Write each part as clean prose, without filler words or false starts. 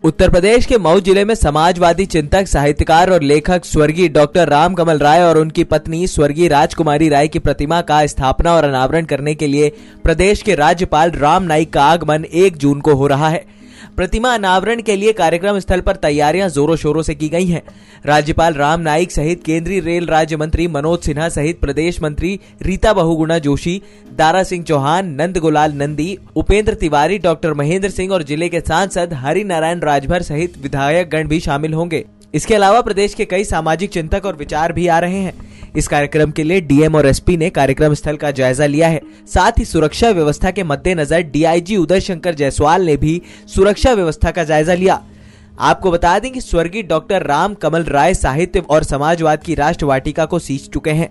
उत्तर प्रदेश के मऊ जिले में समाजवादी चिंतक, साहित्यकार और लेखक स्वर्गीय डॉक्टर रामकमल राय और उनकी पत्नी स्वर्गीय राजकुमारी राय की प्रतिमा का स्थापना और अनावरण करने के लिए प्रदेश के राज्यपाल राम नाईक का आगमन 1 जून को हो रहा है। प्रतिमा अनावरण के लिए कार्यक्रम स्थल पर तैयारियां जोरों शोरों से की गई हैं। राज्यपाल राम नाईक सहित केंद्रीय रेल राज्य मंत्री मनोज सिन्हा सहित प्रदेश मंत्री रीता बहुगुणा जोशी, दारा सिंह चौहान, नंदगोलाल नंदी, उपेंद्र तिवारी, डॉक्टर महेंद्र सिंह और जिले के सांसद हरि नारायण राजभर सहित विधायक गण भी शामिल होंगे। इसके अलावा प्रदेश के कई सामाजिक चिंतक और विचार भी आ रहे हैं। इस कार्यक्रम के लिए डीएम और एसपी ने कार्यक्रम स्थल का जायजा लिया है। साथ ही सुरक्षा व्यवस्था के मद्देनजर डीआईजी उदय शंकर जायसवाल ने भी सुरक्षा व्यवस्था का जायजा लिया। आपको बता दें कि स्वर्गीय डॉक्टर रामकमल राय साहित्य और समाजवाद की राष्ट्र वाटिका को सींच चुके हैं।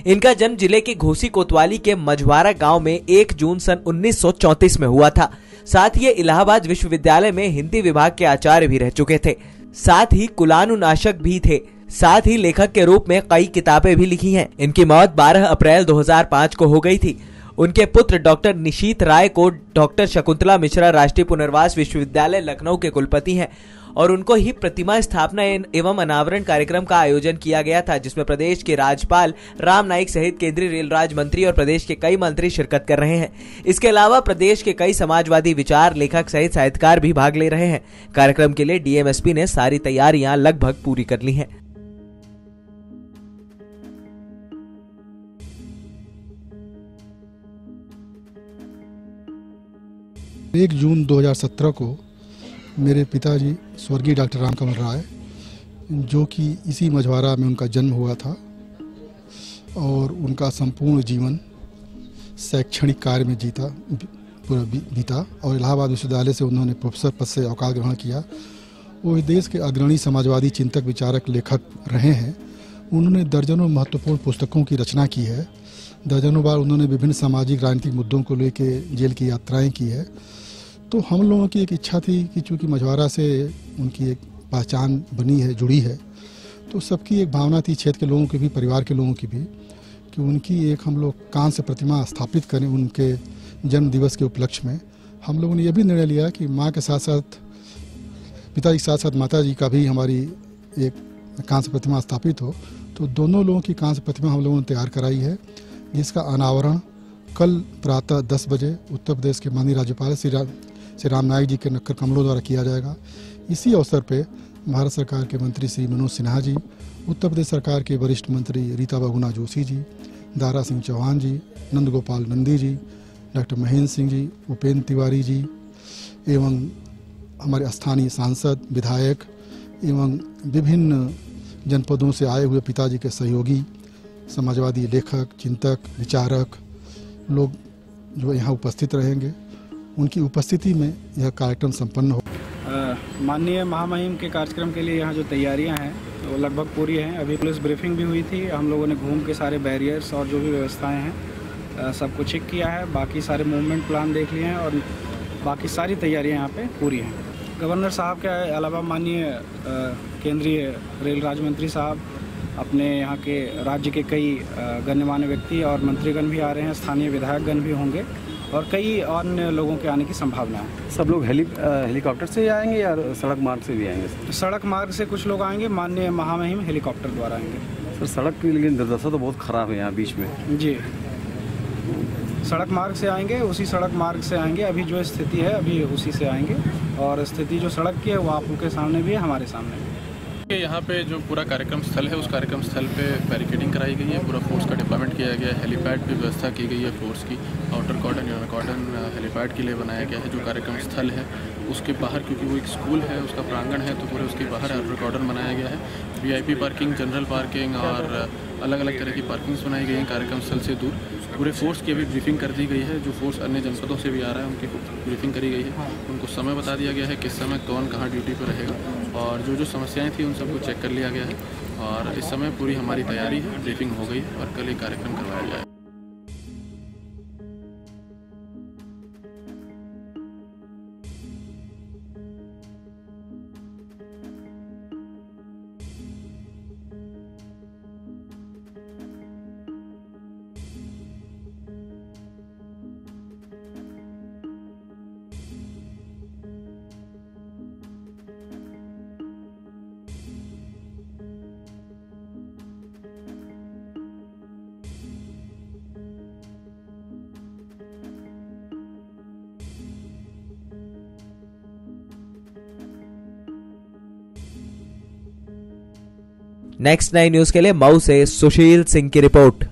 इनका जन्म जिले के घोसी कोतवाली के मझवारा गांव में 1 जून सन 1934 में हुआ था। साथ ही ये इलाहाबाद विश्वविद्यालय में हिंदी विभाग के आचार्य भी रह चुके थे। साथ ही कुलानुनाशक भी थे। साथ ही लेखक के रूप में कई किताबें भी लिखी हैं। इनकी मौत 12 अप्रैल 2005 को हो गई थी। उनके पुत्र डॉक्टर निशीत राय को डॉक्टर शकुंतला मिश्रा राष्ट्रीय पुनर्वास विश्वविद्यालय लखनऊ के कुलपति हैं और उनको ही प्रतिमा स्थापना एवं अनावरण कार्यक्रम का आयोजन किया गया था, जिसमें प्रदेश के राज्यपाल राम नाईक सहित केंद्रीय रेल राज्य मंत्री और प्रदेश के कई मंत्री शिरकत कर रहे हैं। इसके अलावा प्रदेश के कई समाजवादी विचार लेखक सहित साहित्यकार भी भाग ले रहे हैं। कार्यक्रम के लिए डीएमएसपी ने सारी तैयारियां लगभग पूरी कर ली हैं। 1 जून 2017 को मेरे पिताजी स्वर्गीय डॉक्टर रामकमल राय, जो कि इसी मझवारा में उनका जन्म हुआ था और उनका संपूर्ण जीवन शैक्षणिक कार्य में पूरा बीता और इलाहाबाद विश्वविद्यालय से उन्होंने प्रोफेसर पद से अवकाश ग्रहण किया। वो इस देश के अग्रणी समाजवादी चिंतक, विचारक, लेखक रहे हैं। उन्होंने दर्जनों महत्वपूर्ण पुस्तकों की रचना की है। दर्जनों बार उन्होंने विभिन्न सामाजिक राजनीतिक मुद्दों को लेकर जेल की यात्राएं की है। तो हम लोगों की एक इच्छा थी कि चूँकि मझवारा से उनकी एक पहचान बनी है, जुड़ी है, तो सबकी एक भावना थी, क्षेत्र के लोगों की भी, परिवार के लोगों की भी, कि उनकी एक हम लोग कांस्य प्रतिमा स्थापित करें। उनके जन्म दिवस के उपलक्ष्य में हम लोगों ने यह भी निर्णय लिया कि माँ के साथ साथ, पिता के साथ साथ माता जी का भी हमारी एक कांस्य प्रतिमा स्थापित हो। तो दोनों लोगों की कांस्य प्रतिमा हम लोगों ने तैयार कराई है, जिसका अनावरण कल प्रातः 10 बजे उत्तर प्रदेश के माननीय राज्यपाल श्री राम नाईक जी के नक्कर कमलों द्वारा किया जाएगा। इसी अवसर पे भारत सरकार के मंत्री श्री मनोज सिन्हा जी, उत्तर प्रदेश सरकार के वरिष्ठ मंत्री रीता बहुगुणा जोशी जी, दारा सिंह चौहान जी, नंदगोपाल नंदी जी, डॉक्टर महेंद्र सिंह जी, उपेंद्र तिवारी जी एवं हमारे स्थानीय सांसद, विधायक एवं विभिन्न जनपदों से आए हुए पिताजी के सहयोगी, समाजवादी लेखक, चिंतक, विचारक लोग जो यहाँ उपस्थित रहेंगे, उनकी उपस्थिति में यह कार्यक्रम संपन्न हो। माननीय महामहिम के कार्यक्रम के लिए यहाँ जो तैयारियाँ हैं वो लगभग पूरी हैं। अभी पुलिस ब्रीफिंग भी हुई थी। हम लोगों ने घूम के सारे बैरियर्स और जो भी व्यवस्थाएं हैं सबको चेक किया है। बाकी सारे मूवमेंट प्लान देख लिए हैं और बाकी सारी तैयारियाँ यहाँ पे पूरी हैं। गवर्नर साहब के अलावा माननीय केंद्रीय रेल राज्य मंत्री साहब, अपने यहाँ के राज्य के कई गण्यमान्य व्यक्ति और मंत्रीगण भी आ रहे हैं, स्थानीय विधायकगण भी होंगे और कई अन्य लोगों के आने की संभावना है। सब लोग हेलीकॉप्टर से आएंगे या सड़क मार्ग से भी आएंगे? सड़क मार्ग से कुछ लोग आएंगे, माननीय महामहिम हेलीकॉप्टर द्वारा आएंगे। सर, सड़क की लेकिन दुर्दशा तो बहुत ख़राब है यहाँ बीच में। जी, सड़क मार्ग से आएंगे, उसी सड़क मार्ग से आएंगे। अभी जो स्थिति है अभी उसी से आएंगे और स्थिति जो सड़क की है वो आप लोग के सामने भी है, हमारे सामने भी। यहाँ पे जो पूरा कार्यक्रम स्थल है, उस कार्यक्रम स्थल पे बैरिकेडिंग कराई गई है, पूरा फोर्स का डिप्लॉयमेंट किया गया है, हेलीपैड की व्यवस्था की गई है फोर्स की, आउटर कॉर्डन इनर कॉर्डन हेलीपैड के लिए बनाया गया है। जो कार्यक्रम स्थल है उसके बाहर, क्योंकि वो एक स्कूल है, उसका प्रांगण है, तो पूरे उसके बाहर आउटर कॉर्डन बनाया गया है। वीआईपी पार्किंग, जनरल पार्किंग और अलग अलग तरह की पार्किंग्स बनाई गई हैं कार्यक्रम स्थल से दूर। पूरे फोर्स की अभी ब्रीफिंग कर दी गई है। जो फोर्स अन्य जनपदों से भी आ रहा है उनकी ब्रीफिंग करी गई है। उनको समय बता दिया गया है किस समय कौन कहाँ ड्यूटी पर रहेगा और जो जो समस्याएं थी उन सबको चेक कर लिया गया है और इस समय पूरी हमारी तैयारी है, ब्रीफिंग हो गई और कल ये कार्यक्रम करवाया जाएगा। नेक्स्ट 9 न्यूज के लिए मऊ से सुशील सिंह की रिपोर्ट।